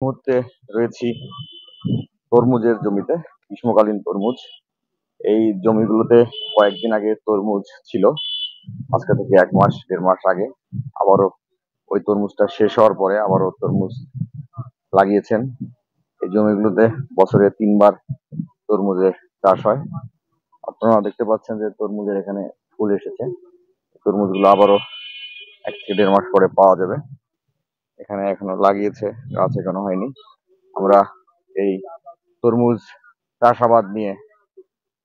মুহূর্তে রয়েছি তরমুজের জমিতে। গ্রীষ্মকালীন তরমুজ। এই জমিগুলোতে কয়েকদিন আগে তরমুজ ছিল, আজকে থেকে 1 মাস 1.5 মাস আগে আবারও ওই তরমুজটা শেষ হওয়ার পরে আবারও তরমুজ লাগিয়েছেন। এই জমিগুলোতে বছরে 3 বার তরমুজের চাষ হয়। আপনারা দেখতে পাচ্ছেন যে তরমুজের এখানে ফুল এসেছে। তরমুজগুলো আবারও 1 থেকে 1.5 মাস পরে পাওয়া যাবে। এখানে এখনো লাগিয়েছে, গাছ এখনো হয়নি। আমরা এই তরমুজ চাষাবাদ নিয়ে,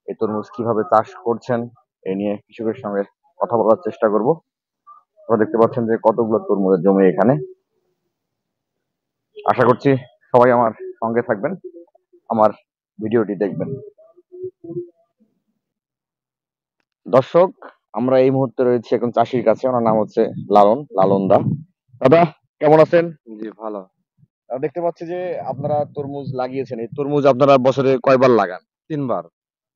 এই তরমুজ কিভাবে চাষ করছেন এই নিয়ে কৃষকের সঙ্গে কথা বলার চেষ্টা করব। আপনারা দেখতে পাচ্ছেন যে কতগুলো তরমুজের জমি এখানে। আশা করছি সবাই আমার সঙ্গে থাকবেন, আমার ভিডিওটি দেখবেন। দর্শক, আমরা এই মুহূর্তে রয়েছি এখন চাষির কাছে। ওনার নাম হচ্ছে লালন দা। দাদা, কেমন আছেন? জি ভালো। দেখতে পাচ্ছি যে আপনারা তরমুজ লাগিয়েছেন। এই তরমুজ আপনারা বছরে কয়বার লাগান? ৩ বার।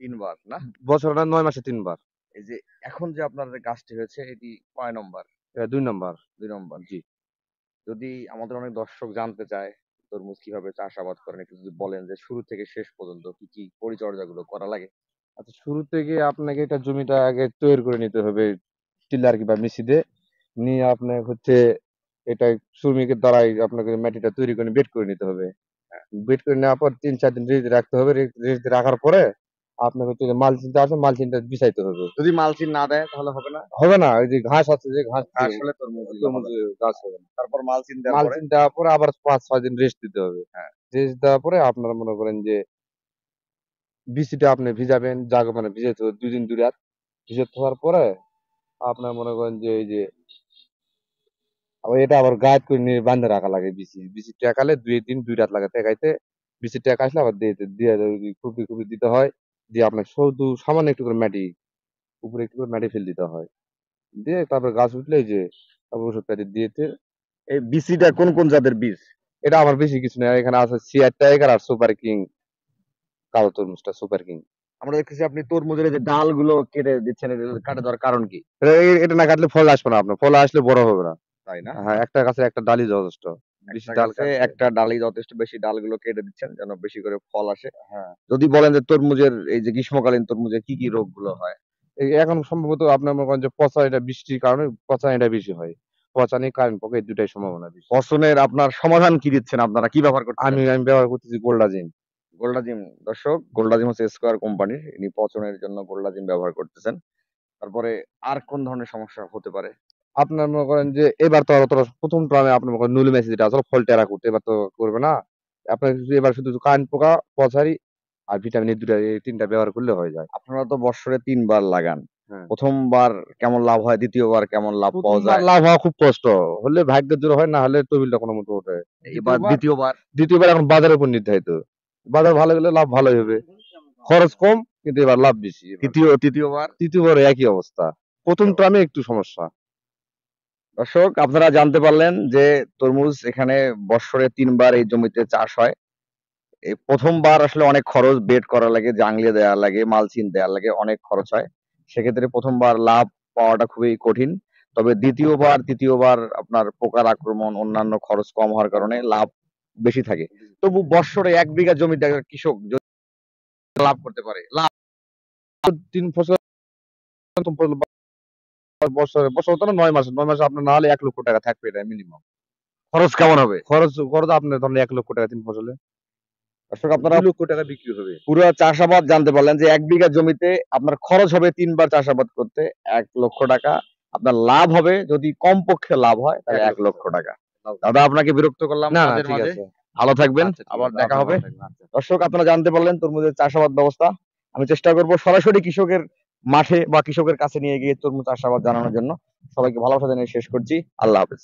3 বার না? বছরে ৯ মাসে ৩ বার। এই যে এখন যে আপনার যে গাছটি হয়েছে এটি কয় নম্বর? ২ নাম্বার। 2 নম্বর। জি। যদি আমাদের অনেক দর্শক জানতে চায় তরমুজ কিভাবে চাষাবাদ করেন, একটু যদি বলেন যে শুরু থেকে শেষ পর্যন্ত কি কি পরিচর্যা গুলো করা লাগে। আচ্ছা, শুরু থেকে আপনাকে এটা জমিটা আগে তৈরি করে নিতে হবে টিলার কিংবা মেশিন দিয়ে। নিয়ে আপনার হচ্ছে এটা শ্রমিকের দ্বারাই আপনাকে মাটিটা তৈরি করে বেড করে নিতে হবে। বেড করে নেওয়ার পর ৩-৪ দিন রেস্টে রাখতে হবে। রেস্টে রাখার পরে আপনার হচ্ছে যে মালচিনটা আছে মালচিনটা বিছাইতে হবে। যদি মালচিং না দেয় তাহলে হবে না? হবে না, ওই যে ঘাস আছে যে ঘাস ঘাস হলে তরমুজ তরমুজ হবে না। গাছ হবে না। তারপর মালচিং দেওয়ার পরে? মালচিন দেওয়ার পরে আবার ৫-৬ দিন রেস্ট দিতে হবে। হ্যাঁ। রেস্ট দেওয়ার পরে আপনারা মনে করেন যে বিচিটা আপনি ভিজাবেন, মানে ভিজাইতে হবে ২ দিন ২ রাত। ভিজাতে হওয়ার পরে আপনার মনে করেন যে এই যে আবার এটা আবার গায়েত করে নিয়ে বাঁধে রাখা লাগে বিচি। বিচি টেকালে ২ দিন ২ রাত লাগে টেকাইতে। বিচি টেকা আসলে আবার দিয়ে খুপি দিতে হয়। দিয়ে আপনার শুধু সামান্য একটু করে মাটি, উপরে একটু করে মাটি ফেলে দিতে হয়। দিয়ে তারপরে গাছ উঠলে এই যে তারপর ওষুধ পাতি দিয়েতে এই বিচিটা কোন কোন জাতের বীজ? এটা আমার বেশি কিছু না। এখানে আছে সিআর টাইগার আর সুপার কিং, কালো তরমুজটা সুপার কিং। আমরা দেখতেছি আপনি তরমুজের এই যে ডালগুলো কেটে দিচ্ছেন, এটা কাটে দেওয়ার কারণ কি? এটা না কাটলে ফল আসবে না আপনার। ফল আসলে বড় হবে না। তাই না? হ্যাঁ, একটা গাছে একটা ডালই যথেষ্ট। বেশি একটা ডাল গাছে কাটলে একটা ডালই যথেষ্ট, বেশি ডালগুলো কেটে দিচ্ছেন যেন বেশি করে ফল আসে। হ্যাঁ। যদি বলেন যে তরমুজের এই যে গ্রীষ্মকালীন তরমুজে কি কি রোগগুলো হয়? এখন সম্ভবত আপনার মনে করেন যে পচা, এটা বৃষ্টির কারণে পচানিটা বেশি হয়। পচানি, কারেন্ট পোকা এই ২ টাই সম্ভাবনা বেশি। পছনের আপনার সমাধান কি দিচ্ছেন আপনারা? কি ব্যবহার করতেছেন? আমি ব্যবহার করতেছি গোল্ডাজিম। গোল্ডাজিম। দর্শক, গোল্ডাজিম হচ্ছে স্কয়ার কোম্পানির। ইনি পচনের জন্য গোল্ডাজিম ব্যবহার করতেছেন। তারপরে আর কোন ধরনের সমস্যা হতে পারে? আপনার মনে করেন যে এবার তো আর অতটা ১ম টার্মে আপনার মনে করেন নুলি ম্যাসি যেটা আসলে ফল টেরা করতে এবার তো করবে না। আপনার এবার শুধু কারেন্ট পোকা, পচারি আর ভিটামিন এই ২ টা, এই ৩ টা ব্যবহার করলে হয়ে যায়। আপনারা তো বৎসরে ৩ বার লাগান। হ্যাঁ। ১ম বার কেমন লাভ হয়? ২য় বার কেমন লাভ ১ম পাওয়া বার যায়? লাভ হওয়া খুব কষ্ট। হলে ভাগ্যের জোরে হয়, না হলে তবিলটা কোনো মতে ওঠে। এবার ২য় বার? ২য় বার এখন বাজারের উপর নির্ধারিত। বাজার ভালো গেলে লাভ ভালোই হবে। খরচ কম কিন্তু এবার লাভ বেশি এবার। ৩য় বার? ৩য় বারে একই অবস্থা। ১ম টার্মে একটু সমস্যা। দর্শক, আপনারা জানতে পারলেন যে তরমুজ এখানে বৎসরে ৩ বার এই জমিতে চাষ হয়। এই ১ম বার আসলে অনেক খরচ, বেড করা লাগে, জাংলি দেয়া লাগে, মালচিং দেয়া লাগে, অনেক খরচ হয়। সেক্ষেত্রে ১ম বার লাভ পাওয়াটা খুবই কঠিন। তবে ২য় বার, ৩য় বার আপনার পোকার আক্রমণ, অন্যান্য খরচ কম হওয়ার কারণে লাভ বেশি থাকে। তবু বৎসরে ১ বিঘা জমিতে একটা কৃষক যদি লাভ করতে পারে, লাভ ৩ ফসল বছরে তো না ৯ মাসে। ৯ মাসে আপনার না হলে ৳১,০০,০০০ থাকবে এটা মিনিমাম। খরচ কেমন হবে? খরচ আপনার ধরেন ৳১,০০,০০০ ৩ ফসলে। দর্শক, আপনারা ৳২,০০,০০০ বিক্রি হবে। পুরো চাষাবাদ জানতে পারলেন যে ১ বিঘা জমিতে আপনার খরচ হবে ৩ বার চাষাবাদ করতে ৳১,০০,০০০। আপনার লাভ হবে, যদি কমপক্ষে লাভ হয় তাহলে ৳১,০০,০০০। দাদা, আপনাকে বিরক্ত করলাম না, কাজের ঠিক মাঝে। আছে। ভালো থাকবেন, আচ্ছা, ঠিক আবার আছে। দেখা আপনি হবে। ভালো থাকবেন। আচ্ছা। দর্শক, আপনারা জানতে পারলেন তরমুজের চাষাবাদ ব্যবস্থা। আমি চেষ্টা করব সরাসরি কৃষকের মাঠে বা কৃষকের কাছে নিয়ে গিয়ে তরমুজ চাষাবাদ জানানোর জন্য। সবাইকে ভালোবাসা জানিয়ে শেষ করছি। আল্লাহ হাফেজ।